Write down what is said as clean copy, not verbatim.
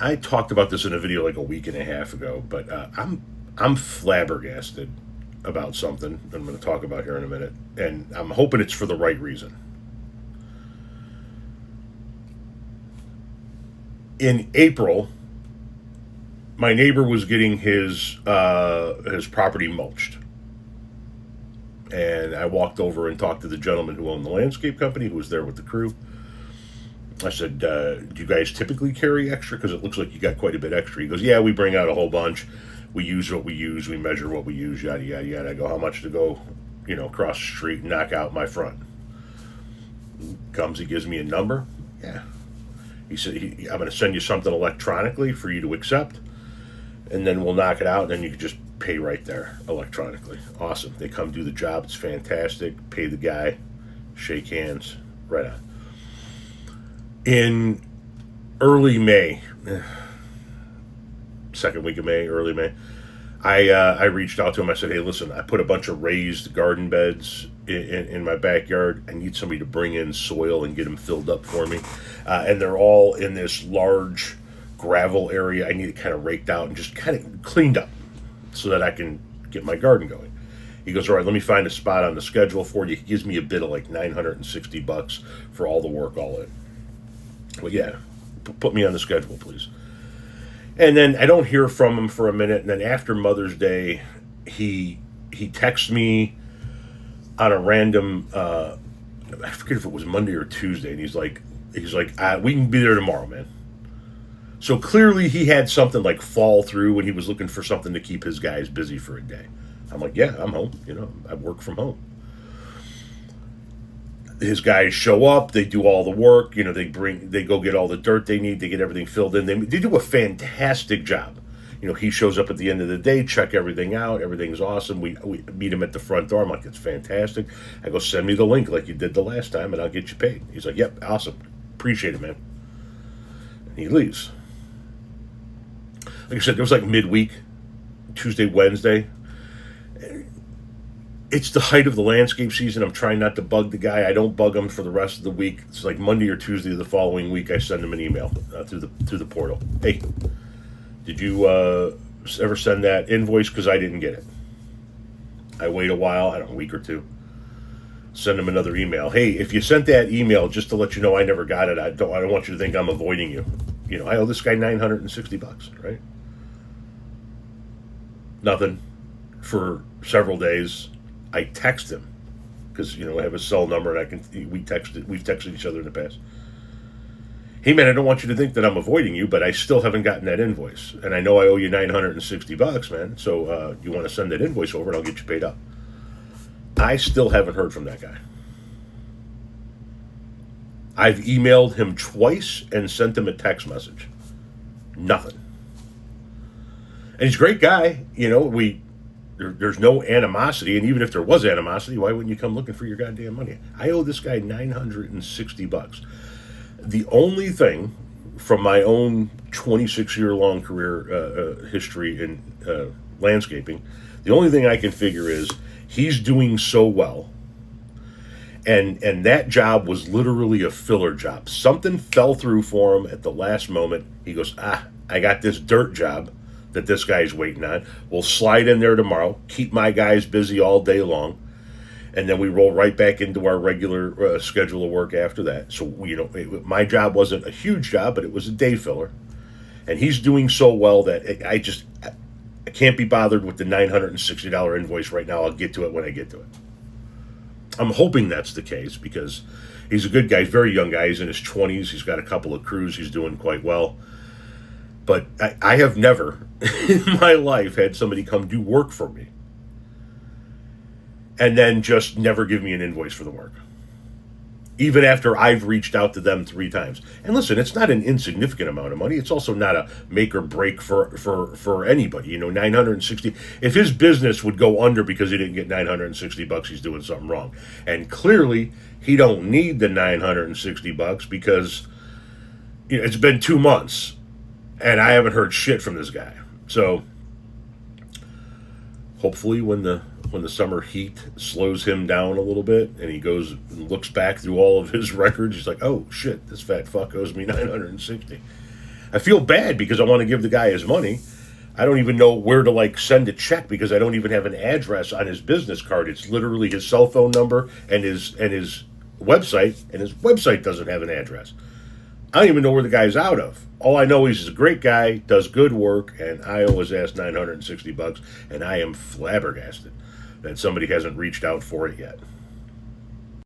I talked about this in a video like a week and a half ago, but I'm flabbergasted about something I'm going to talk about here in a minute, and I'm hoping it's for the right reason. In April, my neighbor was getting his property mulched, and I walked over and talked to the gentleman who owned the landscape company who was there with the crew. I said, do you guys typically carry extra? Because it looks like you got quite a bit extra. He goes, yeah, we bring out a whole bunch. We use what we use. We measure what we use, yada, yada, yada. I go, how much to go, across the street and knock out my front? He comes, he gives me a number. Yeah. He said, I'm going to send you something electronically for you to accept, and then we'll knock it out, and then you can just pay right there electronically. Awesome. They come do the job. It's fantastic. Pay the guy. Shake hands. Right on. In early May, second week of May, early May, I reached out to him. I said, hey, listen, I put a bunch of raised garden beds in my backyard. I need somebody to bring in soil and get them filled up for me. And they're all in this large gravel area. I need it kind of raked out and just kind of cleaned up so that I can get my garden going. He goes, all right, let me find a spot on the schedule for you. He gives me a bid of like $960 for all the work all in. Well, yeah, put me on the schedule, please. And then I don't hear from him for a minute. And then after Mother's Day, he texts me on a random, I forget if it was Monday or Tuesday. And he's like, we can be there tomorrow, man. So clearly he had something like fall through when he was looking for something to keep his guys busy for a day. I'm like, yeah, I'm home. I work from home. His guys show up, they do all the work, they go get all the dirt they need, they get everything filled in. They do a fantastic job. He shows up at the end of the day, check everything out, everything's awesome. We meet him at the front door. I'm like, it's fantastic. I go, send me the link like you did the last time and I'll get you paid. He's like, yep, awesome. Appreciate it, man. And he leaves. Like I said, it was like midweek, Tuesday, Wednesday. It's the height of the landscape season. I'm trying not to bug the guy. I don't bug him for the rest of the week. It's like Monday or Tuesday of the following week. I send him an email through the portal. Hey, did you ever send that invoice? Because I didn't get it. I wait a while, a week or two. Send him another email. Hey, if you sent that email, just to let you know I never got it. I don't want you to think I'm avoiding you. I owe this guy $960, right? Nothing for several days. I text him because I have his cell number and we've texted each other in the past. Hey man, I don't want you to think that I'm avoiding you, but I still haven't gotten that invoice, and I know I owe you $960, man. So you want to send that invoice over, and I'll get you paid up. I still haven't heard from that guy. I've emailed him twice and sent him a text message. Nothing. And he's a great guy, There's no animosity, and even if there was animosity, why wouldn't you come looking for your goddamn money? I owe this guy $960. The only thing from my own 26-year-long career history in landscaping, the only thing I can figure is he's doing so well, and that job was literally a filler job. Something fell through for him at the last moment. He goes, I got this dirt job that this guy's waiting on. We'll slide in there tomorrow, keep my guys busy all day long, and then we roll right back into our regular schedule of work after that. So, my job wasn't a huge job, but it was a day filler. And he's doing so well that I can't be bothered with the $960 invoice right now. I'll get to it when I get to it. I'm hoping that's the case because he's a good guy. He's a very young guy. He's in his 20s. He's got a couple of crews. He's doing quite well. But I have never in my life had somebody come do work for me and then just never give me an invoice for the work, even after I've reached out to them 3 times. And listen, it's not an insignificant amount of money. It's also not a make or break for anybody. $960. If his business would go under because he didn't get $960, he's doing something wrong. And clearly, he don't need the $960 because it's been 2 months. And I haven't heard shit from this guy. So hopefully when the summer heat slows him down a little bit and he goes and looks back through all of his records, he's like, oh shit, this fat fuck owes me $960. I feel bad because I want to give the guy his money. I don't even know where to like send a check because I don't even have an address on his business card. It's literally his cell phone number and his website, and his website doesn't have an address. I don't even know where the guy's out of. All I know is he's a great guy, does good work, and I owe his ass $960, and I am flabbergasted that somebody hasn't reached out for it yet.